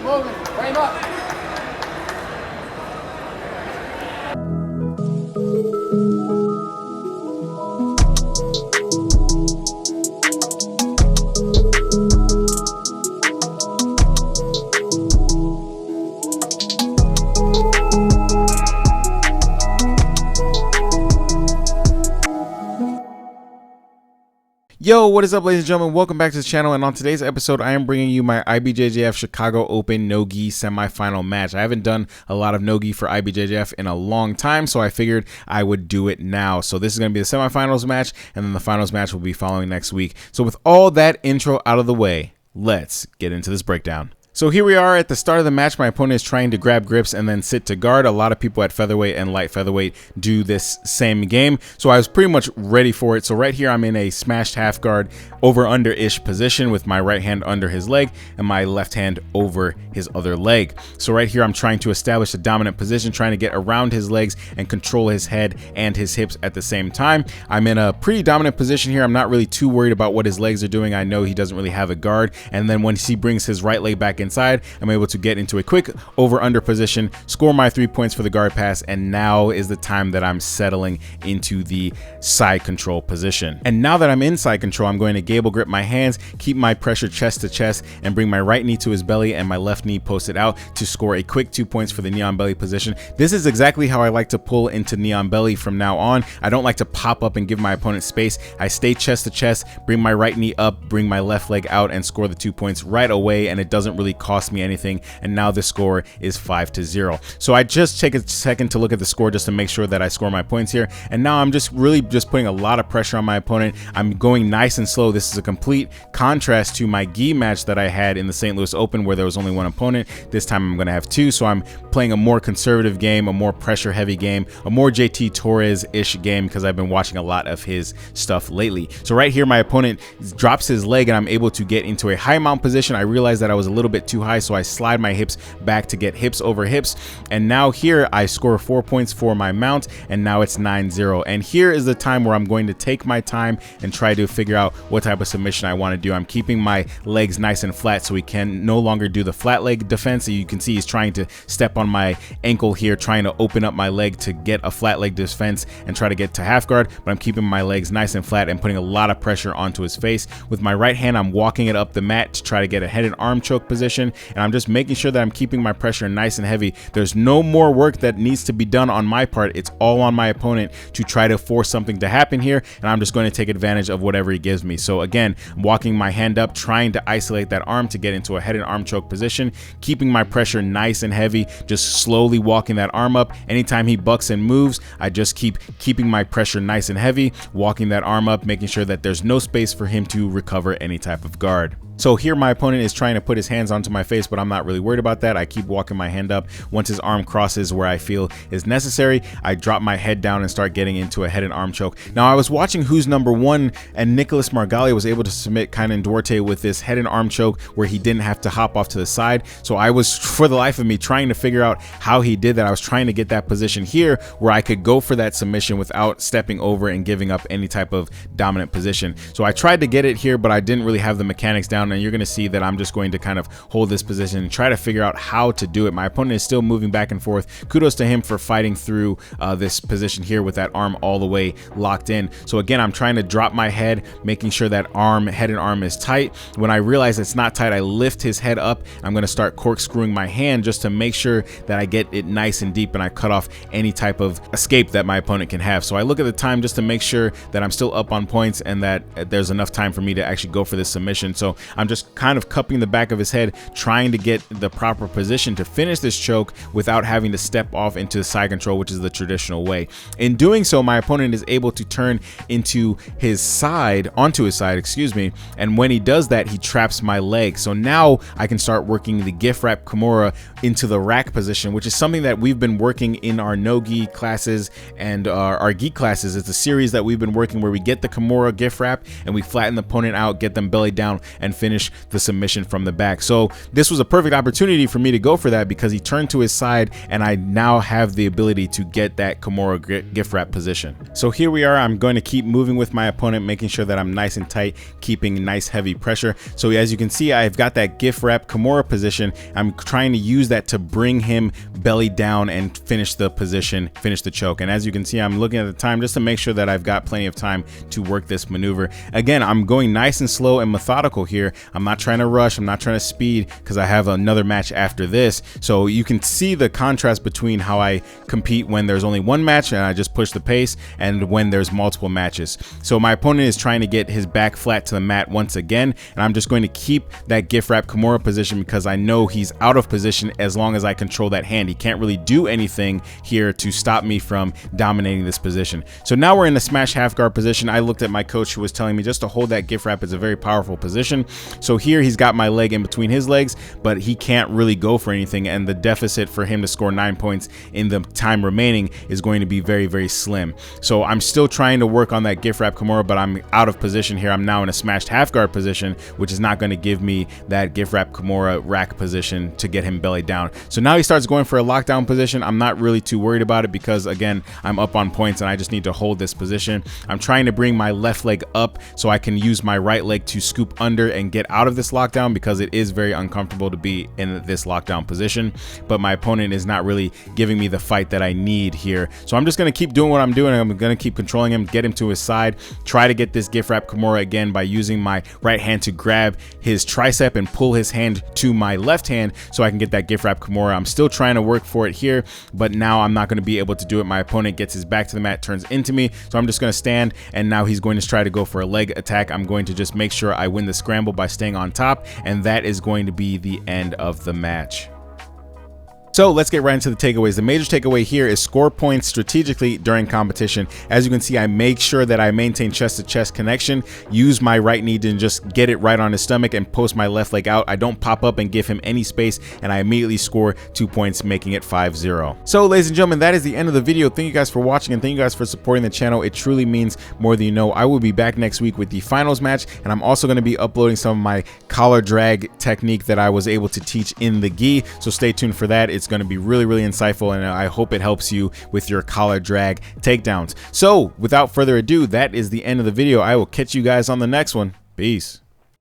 moving. Frame up. Yo, what is up, ladies and gentlemen? Welcome back to the channel, and on today's episode I am bringing you my IBJJF Chicago Open no-gi semifinal match. I haven't done a lot of no-gi for IBJJF in a long time, so I figured I would do it now. So this is going to be the semifinals match, and then the finals match will be following next week. So with all that intro out of the way, let's get into this breakdown. So here we are at the start of the match. My opponent is trying to grab grips and then sit to guard. A lot of people at featherweight and light featherweight do this same game. So I was pretty much ready for it. So right here, I'm in a smashed half guard over under-ish position with my right hand under his leg and my left hand over his other leg. So right here, I'm trying to establish a dominant position, trying to get around his legs and control his head and his hips at the same time. I'm in a pretty dominant position here. I'm not really too worried about what his legs are doing. I know he doesn't really have a guard. And then when he brings his right leg back inside, I'm able to get into a quick over-under position, score my 3 points for the guard pass, and now is the time that I'm settling into the side control position. And now that I'm in side control, I'm going to gable grip my hands, keep my pressure chest to chest, and bring my right knee to his belly and my left knee posted out to score a quick 2 points for the knee on belly position. This is exactly how I like to pull into knee on belly from now on. I don't like to pop up and give my opponent space. I stay chest to chest, bring my right knee up, bring my left leg out, and score the 2 points right away, and it doesn't really cost me anything. And now the score is 5-0. So I just take a second to look at the score just to make sure that I score my points here. And now I'm just really putting a lot of pressure on my opponent. I'm going nice and slow. This is a complete contrast to my gi match that I had in the St. Louis Open, where there was only one opponent. This time I'm going to have two. So I'm playing a more conservative game, a more pressure heavy game, a more JT Torres-ish game, because I've been watching a lot of his stuff lately. So right here, my opponent drops his leg and I'm able to get into a high mount position. I realized that I was a little bit too high, so I slide my hips back to get hips over hips, and now here I score 4 points for my mount, and now it's 9-0. And here is the time where I'm going to take my time and try to figure out what type of submission I want to do. I'm keeping my legs nice and flat so he can no longer do the flat leg defense. So you can see he's trying to step on my ankle here, trying to open up my leg to get a flat leg defense and try to get to half guard, but I'm keeping my legs nice and flat and putting a lot of pressure onto his face. With my right hand, I'm walking it up the mat to try to get a head and arm choke position, and I'm just making sure that I'm keeping my pressure nice and heavy. There's no more work that needs to be done on my part. It's all on my opponent to try to force something to happen here, and I'm just going to take advantage of whatever he gives me. So again, I'm walking my hand up, trying to isolate that arm to get into a head and arm choke position, keeping my pressure nice and heavy, just slowly walking that arm up. Anytime he bucks and moves, I just keeping my pressure nice and heavy, walking that arm up, making sure that there's no space for him to recover any type of guard. So here my opponent is trying to put his hands onto my face, but I'm not really worried about that. I keep walking my hand up. Once his arm crosses where I feel is necessary, I drop my head down and start getting into a head and arm choke. Now I was watching Who's Number One, and Nicholas Margali was able to submit Kainan Duarte with this head and arm choke where he didn't have to hop off to the side. So I was, for the life of me, trying to figure out how he did that. I was trying to get that position here where I could go for that submission without stepping over and giving up any type of dominant position. So I tried to get it here, but I didn't really have the mechanics down, and you're going to see that I'm just going to kind of hold this position and try to figure out how to do it. My opponent is still moving back and forth. Kudos to him for fighting through this position here with that arm all the way locked in. So again, I'm trying to drop my head, making sure that head and arm is tight. When I realize it's not tight, I lift his head up. I'm going to start corkscrewing my hand just to make sure that I get it nice and deep and I cut off any type of escape that my opponent can have. So I look at the time just to make sure that I'm still up on points and that there's enough time for me to actually go for this submission. So I'm just kind of cupping the back of his head, trying to get the proper position to finish this choke without having to step off into side control, which is the traditional way. In doing so, my opponent is able to turn onto his side, excuse me, and when he does that, he traps my leg. So now I can start working the gift wrap Kimura into the rack position, which is something that we've been working in our no-gi classes and our gi classes. It's a series that we've been working where we get the Kimura gift wrap and we flatten the opponent out, get them belly down, and finish finish the submission from the back. So this was a perfect opportunity for me to go for that because he turned to his side and I now have the ability to get that Kimura gift wrap position. So here we are. I'm going to keep moving with my opponent, making sure that I'm nice and tight, keeping nice heavy pressure. So as you can see, I've got that gift wrap Kimura position. I'm trying to use that to bring him belly down and finish the position, finish the choke. And as you can see, I'm looking at the time just to make sure that I've got plenty of time to work this maneuver. Again, I'm going nice and slow and methodical here. I'm not trying to rush. I'm not trying to speed because I have another match after this. So you can see the contrast between how I compete when there's only one match and I just push the pace and when there's multiple matches. So my opponent is trying to get his back flat to the mat once again, and I'm just going to keep that gift wrap Kimura position because I know he's out of position as long as I control that hand. He can't really do anything here to stop me from dominating this position. So now we're in the smash half guard position. I looked at my coach who was telling me just to hold that gift wrap. Is a very powerful position. So here he's got my leg in between his legs, but he can't really go for anything, and the deficit for him to score 9 points in the time remaining is going to be very, very slim. So I'm still trying to work on that gift wrap Kimura, but I'm out of position here. I'm now in a smashed half guard position, which is not going to give me that gift wrap Kimura rack position to get him belly down. So now he starts going for a lockdown position. I'm not really too worried about it because again, I'm up on points and I just need to hold this position. I'm trying to bring my left leg up so I can use my right leg to scoop under and get out of this lockdown because it is very uncomfortable to be in this lockdown position. But my opponent is not really giving me the fight that I need here. So I'm just going to keep doing what I'm doing. I'm going to keep controlling him, get him to his side, try to get this gift wrap Kimura again by using my right hand to grab his tricep and pull his hand to my left hand so I can get that gift wrap Kimura. I'm still trying to work for it here, but now I'm not going to be able to do it. My opponent gets his back to the mat, turns into me, so I'm just going to stand, and now he's going to try to go for a leg attack. I'm going to just make sure I win the scramble by staying on top, and that is going to be the end of the match. So let's get right into the takeaways. The major takeaway here is score points strategically during competition. As you can see, I make sure that I maintain chest to chest connection, use my right knee to just get it right on his stomach and post my left leg out. I don't pop up and give him any space, and I immediately score 2 points, making it 5-0. So ladies and gentlemen, that is the end of the video. Thank you guys for watching, and thank you guys for supporting the channel. It truly means more than you know. I will be back next week with the finals match, and I'm also going to be uploading some of my collar drag technique that I was able to teach in the gi. So stay tuned for that. It's going to be really, really insightful, and I hope it helps you with your collar drag takedowns. So without further ado, that is the end of the video. I will catch you guys on the next one. Peace.